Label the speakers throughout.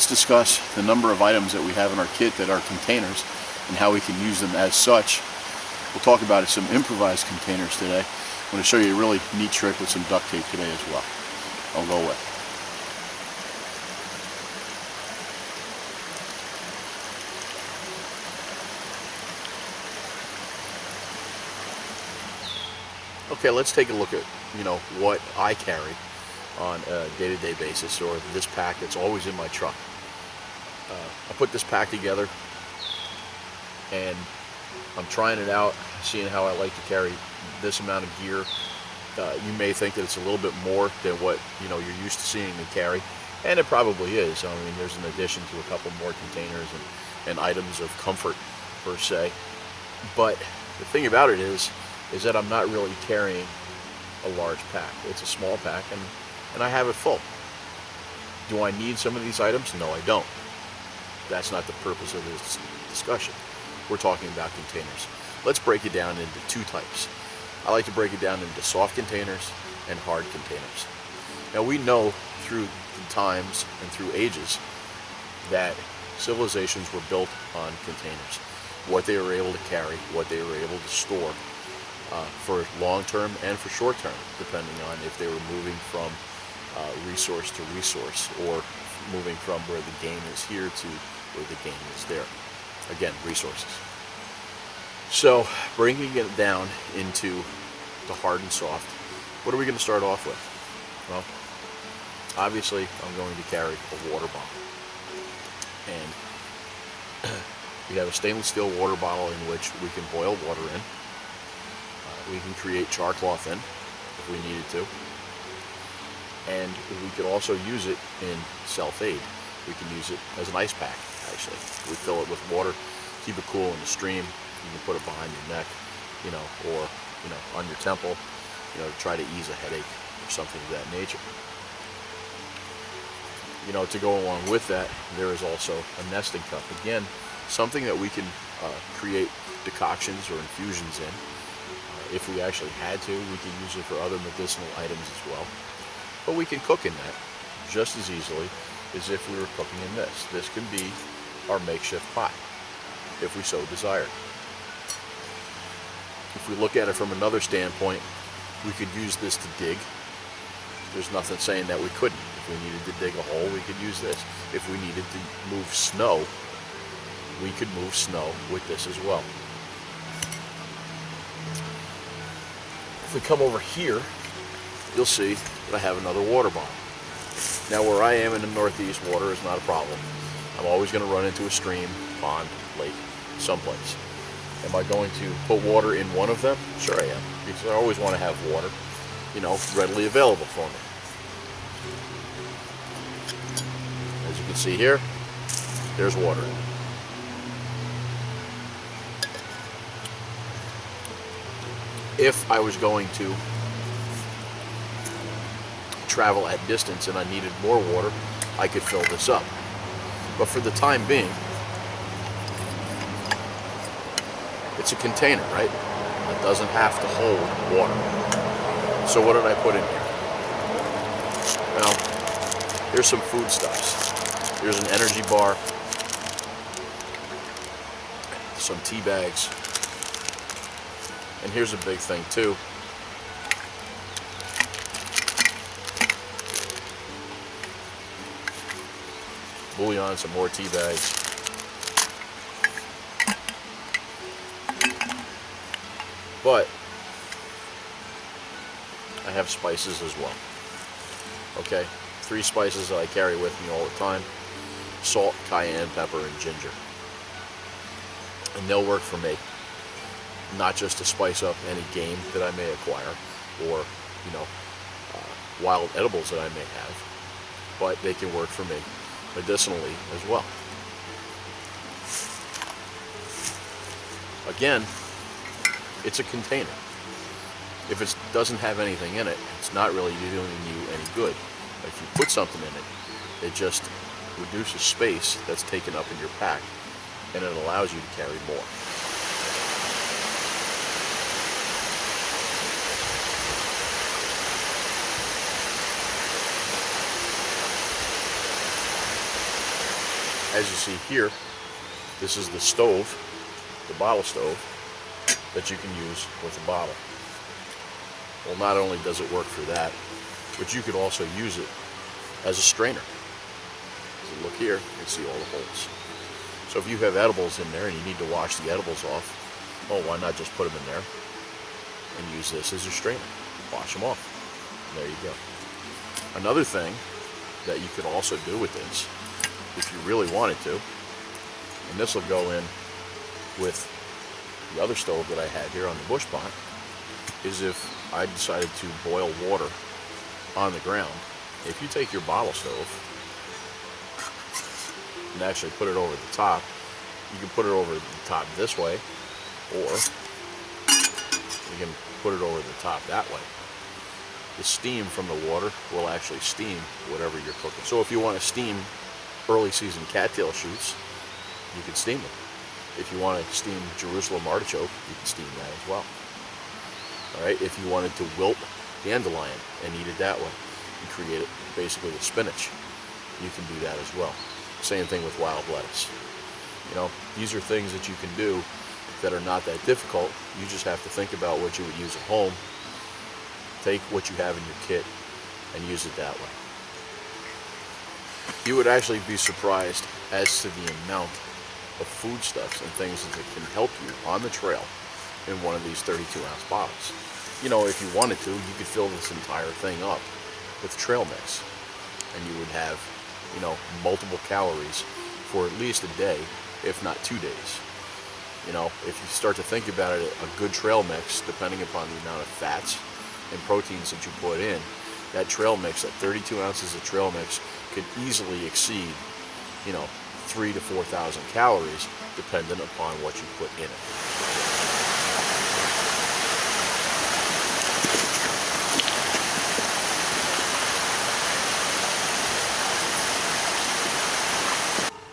Speaker 1: let's discuss the number of items that we have in our kit that are containers and how we can use them as such. We'll talk about some improvised containers today. I'm going to show you a really neat trick with some duct tape today as well. I'll go with. Okay, let's take a look at, what I carry on a day-to-day basis, or this pack that's always in my truck. I put this pack together and I'm trying it out, seeing how I like to carry this amount of gear. You may think that it's a little bit more than what you're used to seeing me carry, and it probably is. I mean, there's an addition to a couple more containers and items of comfort per se. But the thing about it is that I'm not really carrying a large pack. It's a small pack, and I have it full. Do I need some of these items? No, I don't. That's not the purpose of this discussion. We're talking about containers. Let's break it down into two types. I like to break it down into soft containers and hard containers. Now, we know through the times and through ages that civilizations were built on containers. What they were able to carry, what they were able to store for long-term and for short-term, depending on if they were moving from resource to resource, or moving from where the game is here to where the game is there. Again, resources. So, breaking it down into the hard and soft, what are we going to start off with? Well, obviously, I'm going to carry a water bottle. And we have a stainless steel water bottle in which we can boil water in. We can create char cloth in if we needed to. And we could also use it in self-aid. We can use it as an ice pack, actually. We fill it with water, keep it cool in the stream. You can put it behind your neck, or on your temple, to try to ease a headache or something of that nature. To go along with that, there is also a nesting cup. Again, something that we can create decoctions or infusions in. If we actually had to, we can use it for other medicinal items as well. But we can cook in that just as easily as if we were cooking in this. This can be our makeshift pot, if we so desire. If we look at it from another standpoint, we could use this to dig. There's nothing saying that we couldn't. If we needed to dig a hole, we could use this. If we needed to move snow, we could move snow with this as well. If we come over here, you'll see that I have another water bottle. Now, where I am in the Northeast, water is not a problem. I'm always going to run into a stream, pond, lake, someplace. Am I going to put water in one of them? Sure I am, because I always want to have water, readily available for me. As you can see here, there's water. If I was going to travel at distance and I needed more water, I could fill this up. But for the time being, it's a container, right? It doesn't have to hold water. So what did I put in here? Well, here's some foodstuffs. Here's an energy bar, some tea bags, and here's a big thing too. Bouillon, some more tea bags. But I have spices as well. Okay, 3 spices that I carry with me all the time: salt, cayenne pepper, and ginger. And they'll work for me, not just to spice up any game that I may acquire, or wild edibles that I may have, but they can work for me medicinally as well. Again, it's a container. If it doesn't have anything in it, it's not really doing you any good. If you put something in it, it just reduces space that's taken up in your pack, and it allows you to carry more. as you see here, this is the stove, the bottle stove, that you can use with a bottle. Well, not only does it work for that, but you could also use it as a strainer. So look here, you can see all the holes. So if you have edibles in there and you need to wash the edibles off, well, why not just put them in there and use this as a strainer? Wash them off. There you go. Another thing that you could also do with this, if you really wanted to, and this will go in with the other stove that I had here on the bush pot, is if I decided to boil water on the ground, if you take your bottle stove and actually put it over the top, you can put it over the top this way, or you can put it over the top that way. The steam from the water will actually steam whatever you're cooking. So if you want to steam early season cattail shoots, you can steam them. If you want to steam Jerusalem artichoke, you can steam that as well. All right, if you wanted to wilt dandelion and eat it that way and create it basically with spinach, you can do that as well. Same thing with wild lettuce. You know, these are things that you can do that are not that difficult. You just have to think about what you would use at home. Take what you have in your kit and use it that way. You would actually be surprised as to the amount of foodstuffs and things that can help you on the trail in one of these 32-ounce bottles. You know, if you wanted to, you could fill this entire thing up with trail mix, and you would have, you know, multiple calories for at least a day, if not 2 days. You know, if you start to think about it, a good trail mix, depending upon the amount of fats and proteins that you put in, that trail mix, that 32 ounces of trail mix, could easily exceed, you know, 3,000 to 4,000 calories, dependent upon what you put in it.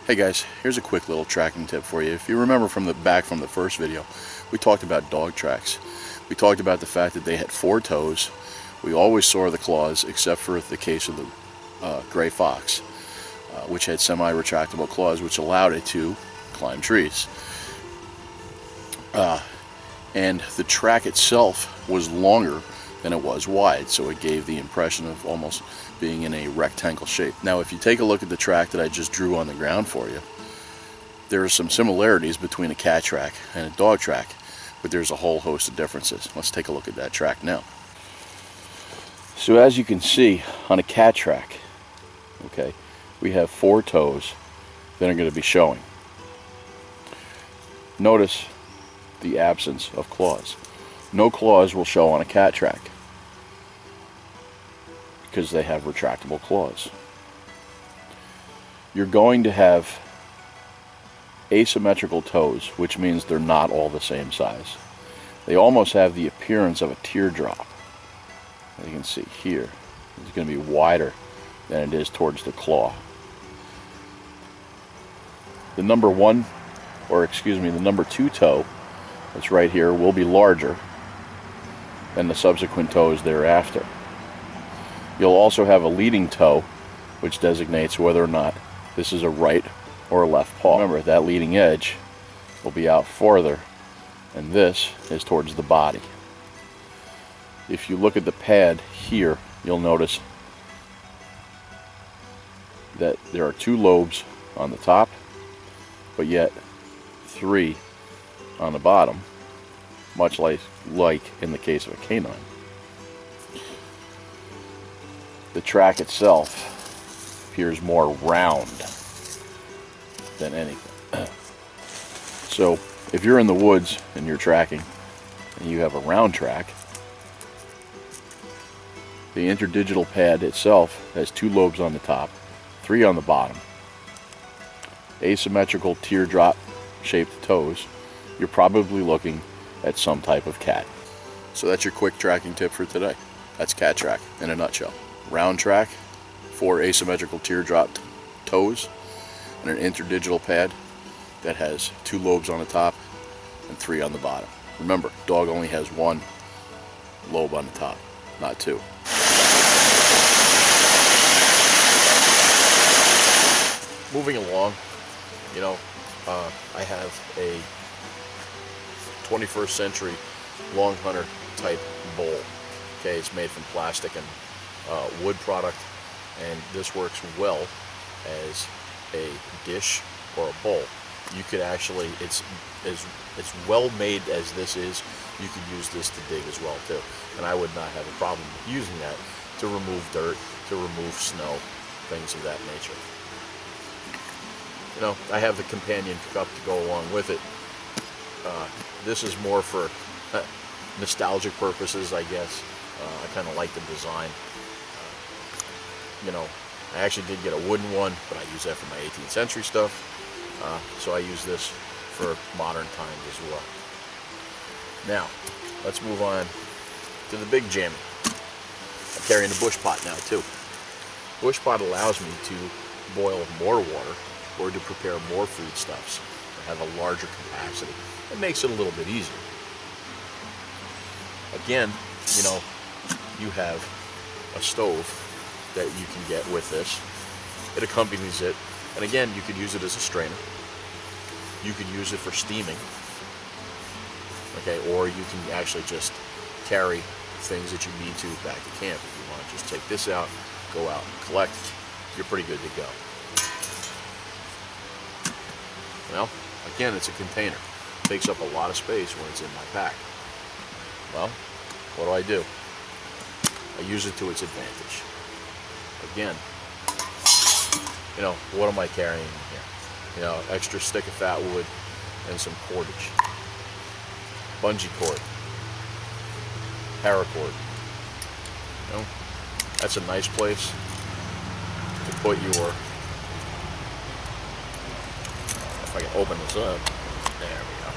Speaker 1: Hey guys, here's a quick little tracking tip for you. If you remember from the first video, we talked about dog tracks. We talked about the fact that they had 4 toes. We always saw the claws, except for the case of the gray fox, which had semi-retractable claws, which allowed it to climb trees. And the track itself was longer than it was wide, so it gave the impression of almost being in a rectangle shape. Now, if you take a look at the track that I just drew on the ground for you, there are some similarities between a cat track and a dog track, but there's a whole host of differences. Let's take a look at that track now. So as you can see on a cat track, okay, we have 4 toes that are going to be showing. Notice the absence of claws. No claws will show on a cat track because they have retractable claws. You're going to have asymmetrical toes, which means they're not all the same size. They almost have the appearance of a teardrop. As you can see here, it's going to be wider than it is towards the claw. The number 2 toe that's right here will be larger than the subsequent toes thereafter. You'll also have a leading toe, which designates whether or not this is a right or a left paw. Remember, that leading edge will be out farther, and this is towards the body. If you look at the pad here, you'll notice that there are 2 lobes on the top, but yet 3 on the bottom, much like in the case of a canine. The track itself appears more round than anything. So if you're in the woods and you're tracking and you have a round track, the interdigital pad itself has 2 lobes on the top, 3 on the bottom, asymmetrical teardrop shaped toes. You're probably looking at some type of cat. So that's your quick tracking tip for today. That's cat track in a nutshell. Round track, 4 asymmetrical teardrop toes, and an interdigital pad that has 2 lobes on the top and 3 on the bottom. Remember, dog only has 1 lobe on the top, not 2. Moving along, You know, I have a 21st century long hunter type bowl. Okay, it's made from plastic and wood product, and this works well as a dish or a bowl. You could actually, it's as well made as this is, you could use this to dig as well too. And I would not have a problem with using that to remove dirt, to remove snow, things of that nature. You know, I have the companion cup to go along with it. This is more for nostalgic purposes, I guess. I kind of like the design. You know, I actually did get a wooden one, but I use that for my 18th century stuff. So I use this for modern times as well. Now, let's move on to the big jammy. I'm carrying a bush pot now too. Bush pot allows me to boil more water or to prepare more foodstuffs or have a larger capacity. It makes it a little bit easier. Again, you know, you have a stove that you can get with this. It accompanies it, and again, you could use it as a strainer. You could use it for steaming, okay, or you can actually just carry things that you need to back to camp. If you want to just take this out, go out and collect, you're pretty good to go. Well, again, it's a container. It takes up a lot of space when it's in my pack. Well, what do? I use it to its advantage. Again, you know, what am I carrying in here? You know, extra stick of fat wood and some cordage. Bungee cord. Paracord. You know, that's a nice place to put your, if I can open this up, there we go.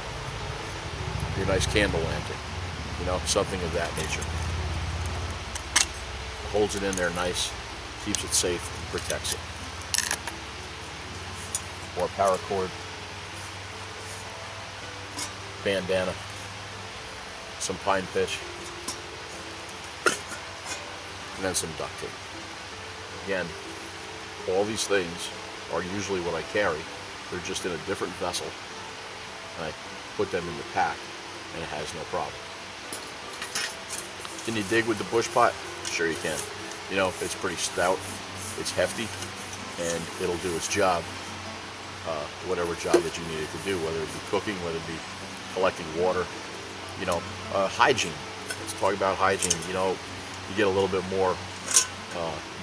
Speaker 1: Your nice candle lantern. You know, something of that nature. Holds it in there nice, keeps it safe, and protects it. More paracord, bandana, some pine pitch, and then some duct tape. Again, all these things are usually what I carry. They're just in a different vessel. I put them in the pack, and it has no problem. Can you dig with the bush pot? Sure you can. You know, it's pretty stout, it's hefty, and it'll do its job, whatever job that you need it to do, whether it be cooking, whether it be collecting water. You know, hygiene. Let's talk about hygiene. You know, you get a little bit more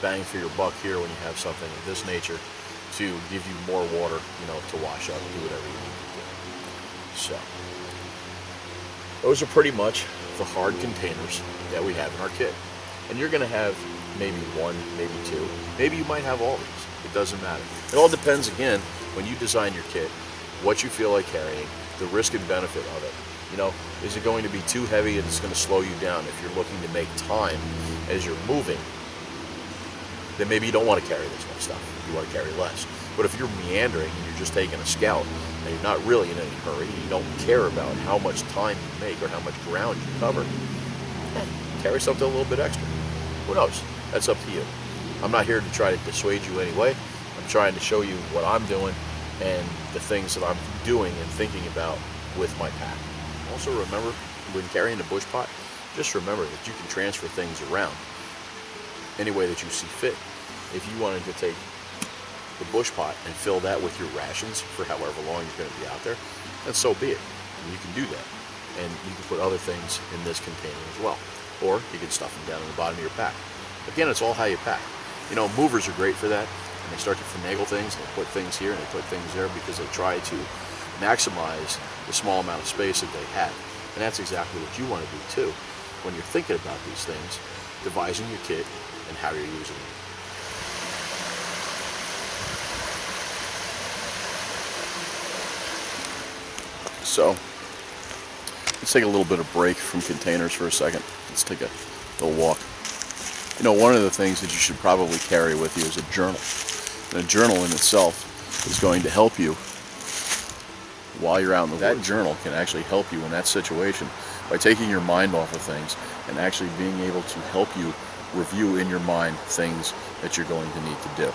Speaker 1: bang for your buck here when you have something of this nature to give you more water, you know, to wash up, do whatever you need to do. So, those are pretty much the hard containers that we have in our kit. And you're going to have maybe one, maybe two, maybe you might have all these. It doesn't matter. It all depends, again, when you design your kit, what you feel like carrying, the risk and benefit of it. You know, is it going to be too heavy and it's going to slow you down? If you're looking to make time as you're moving, then maybe you don't want to carry this much stuff. You want to carry less. But if you're meandering and you're just taking a scout and you're not really in any hurry, you don't care about how much time you make or how much ground you cover, carry something a little bit extra. Who knows? That's up to you. I'm not here to try to dissuade you anyway. I'm trying to show you what I'm doing and the things that I'm doing and thinking about with my pack. Also remember, when carrying a bush pot, just remember that you can transfer things around any way that you see fit. If you wanted to take the bush pot and fill that with your rations for however long you're going to be out there, then so be it. And you can do that. And you can put other things in this container as well. Or you can stuff them down in the bottom of your pack. Again, it's all how you pack. You know, movers are great for that. And they start to finagle things, and they put things here and they put things there because they try to maximize the small amount of space that they have. And that's exactly what you want to do too when you're thinking about these things, devising your kit and how you're using it. So, let's take a little bit of break from containers for a second. Let's take a little walk. You know, one of the things that you should probably carry with you is a journal. And a journal in itself is going to help you while you're out in the woods. That journal can actually help you in that situation by taking your mind off of things and actually being able to help you review in your mind things that you're going to need to do.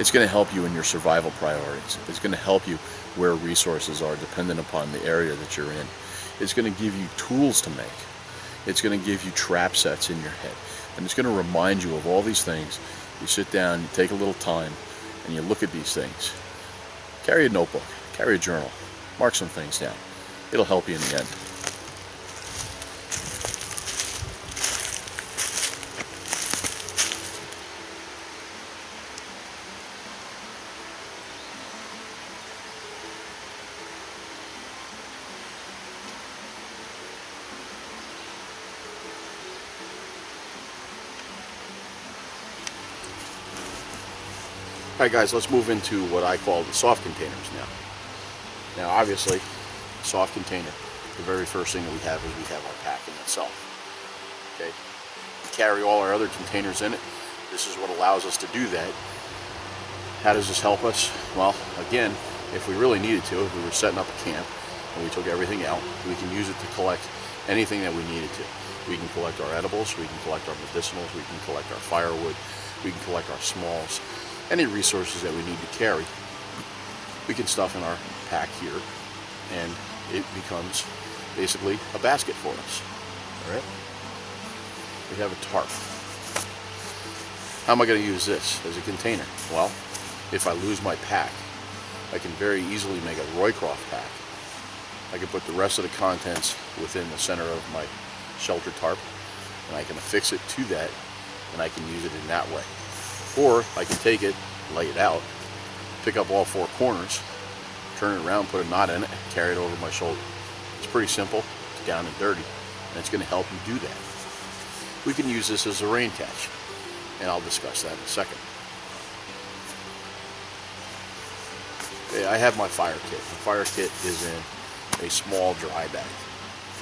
Speaker 1: It's going to help you in your survival priorities. It's going to help you where resources are dependent upon the area that you're in. It's going to give you tools to make. It's going to give you trap sets in your head. And it's going to remind you of all these things. You sit down, you take a little time, and you look at these things. Carry a notebook, carry a journal, mark some things down. It'll help you in the end. Alright guys, let's move into what I call the soft containers now. Now obviously, soft container, the very first thing that we have is we have our packing itself. Okay, we carry all our other containers in it. This is what allows us to do that. How does this help us? Well, again, if we really needed to, if we were setting up a camp and we took everything out, we can use it to collect anything that we needed to. We can collect our edibles, we can collect our medicinals, we can collect our firewood, we can collect our smalls. Any resources that we need to carry, we can stuff in our pack here, and it becomes basically a basket for us. All right? We have a tarp. How am I going to use this as a container? Well, if I lose my pack, I can very easily make a Roycroft pack. I can put the rest of the contents within the center of my shelter tarp, and I can affix it to that, and I can use it in that way. Or I can take it, lay it out, pick up all four corners, turn it around, put a knot in it, and carry it over my shoulder. It's pretty simple, it's down and dirty, and it's going to help you do that. We can use this as a rain catch, and I'll discuss that in a second. Okay, I have my fire kit. The fire kit is in a small dry bag.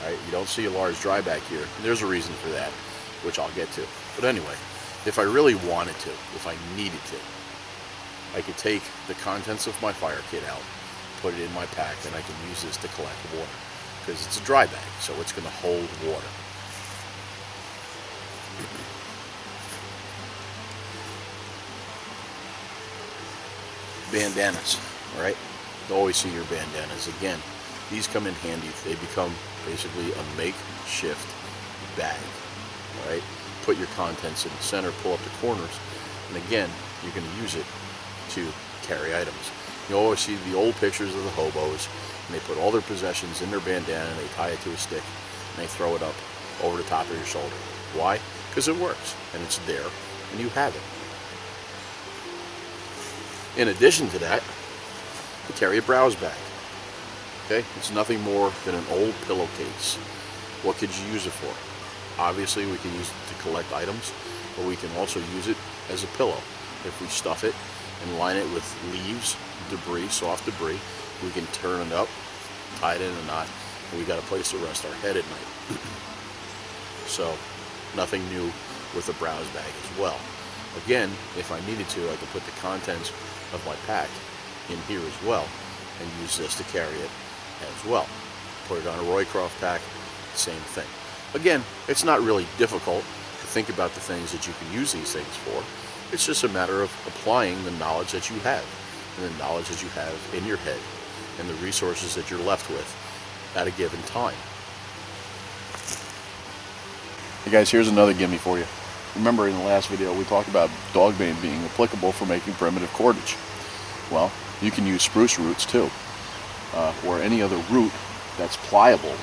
Speaker 1: Right? You don't see a large dry bag here. There's a reason for that, which I'll get to. But anyway, if I really wanted to, if I needed to, I could take the contents of my fire kit out, put it in my pack, and I can use this to collect water. Because it's a dry bag, so it's going to hold water. Bandanas, alright? You always see your bandanas. Again, these come in handy. They become basically a makeshift bag, alright? Put your contents in the center, pull up the corners, and again, you can use it to carry items. You always see the old pictures of the hobos, and they put all their possessions in their bandana, and they tie it to a stick, and they throw it up over the top of your shoulder. Why? Because it works, and it's there, and you have it. In addition to that, you carry a browse bag. Okay? It's nothing more than an old pillowcase. What could you use it for? Obviously, we can use it to collect items, but we can also use it as a pillow. If we stuff it and line it with leaves, debris, soft debris, we can turn it up, tie it in a knot, and we got a place to rest our head at night. So, nothing new with a browse bag as well. Again, if I needed to, I could put the contents of my pack in here as well, and use this to carry it as well. Put it on a Roycroft pack, same thing. Again, it's not really difficult to think about the things that you can use these things for. It's just a matter of applying the knowledge that you have, and the knowledge that you have in your head, and the resources that you're left with at a given time. Hey guys, here's another gimme for you. Remember in the last video we talked about dogbane being applicable for making primitive cordage. Well, you can use spruce roots too, or any other root that's pliable,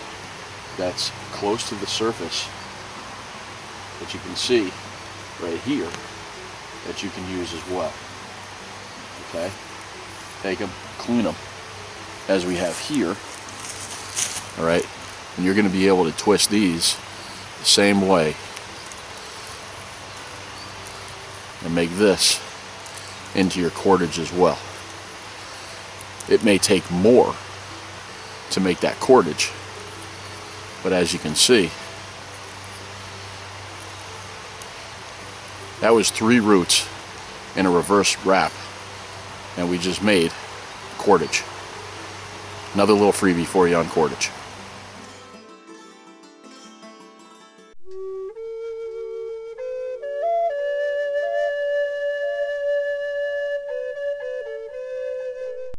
Speaker 1: that's close to the surface, that you can see right here, that you can use as well. Okay? Take them, clean them, as we have here. Alright? And you're going to be able to twist these the same way and make this into your cordage as well. It may take more to make that cordage, but as you can see, that was 3 roots in a reverse wrap, and we just made cordage. Another little freebie for you on cordage.